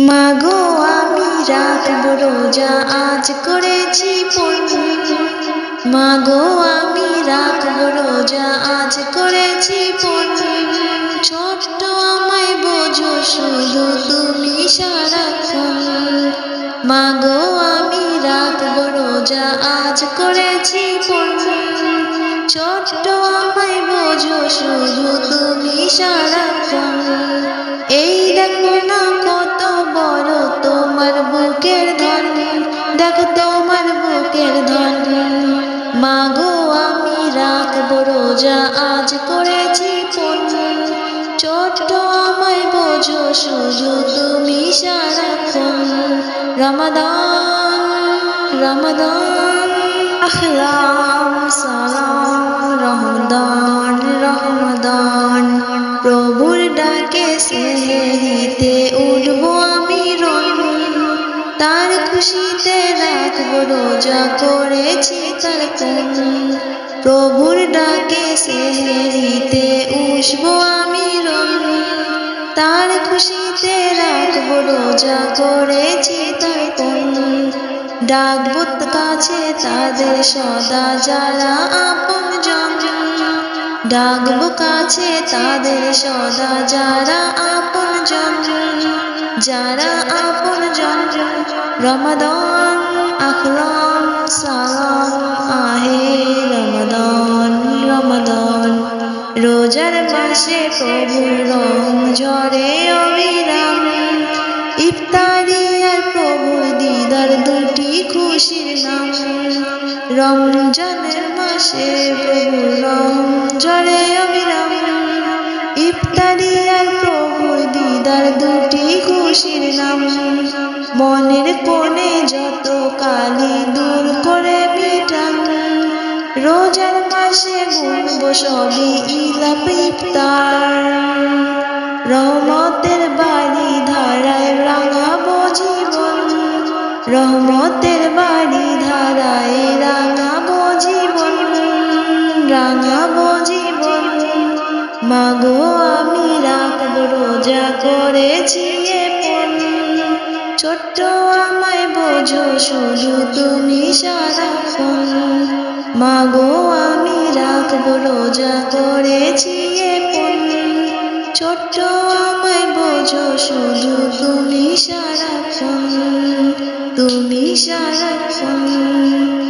মাগো আমি রাখব রোজা আজ করেছি পূর্ণ। মাগো আমি রাখব রোজা আজ করেছি পূর্ণ। ছোট্ট আমায় বোঝো শুধু তুমি সারাক্ষণ। মাগো আমি রাখব রোজা আজ করেছি পূর্ণ। ছোট্ট আমায় বোঝো শুধু তুমি সারাক্ষণ। এই দেখো না কত বড় তোমার বুকের ধন, দেখো তোমার বুকের ধন। মাগো আমি রাখব রোজা আজ করেছি পূর্ণ। ছোট্ট আমায় বোঝো শুধু তুমি সারাক্ষণ। রমাদান রমাদান আখলাম সালাম রমাদান রমাদান। প্রভুর ডাকে সেহরিতে উঠব আমি রঙ। তার খুশিতে রাখব রোজা করেছি তার পূর্ণ। প্রভুর ডাকে সেহরিতে উঠব আমি রঙ। তার খুশিতে রাখব রোজা করেছি তার পূর্ণ। ডাকবো কাছে তাদের সদা যারা আপনজন। ডাকবো কাছে তাদের সদা যারা আপনজন, যারা আপনজন। রমাদান আখলাম সালাম আহে রমাদান রমাদান। রোজার মাসে প্রভুর রং ঝরে অবিরাম। ইফতারি আর প্রভুর দিদার দুটি খুশির নাম। রমজানের মাসে প্রভুর রং ঝরে অবিরাম। ইফতারি আর প্রভুর দিদার দুটি খুশির নাম। মনের কোণে যত কালি দূর করে মিটান। রোজার মাসে গুনব সবই ইলাপ ইফতার। রহমতের বাড়ি ধারায় রাঙাবো জীবন। রহমতের বাড়ি ধারায় রাঙাবো জীবন, রাঙাবো জীবন। মাগো আমি রাখব রোজা করেছি পূর্ণ। ছোট্ট আমায় বোঝো শুধু তুমি সারাক্ষণ। মাগো আমি রাখব রোজা করেছি পূর্ণ। ছোট্ট আমায় বোঝো শুধু তুমি সারাক্ষণ, তুমি সারাক্ষণ।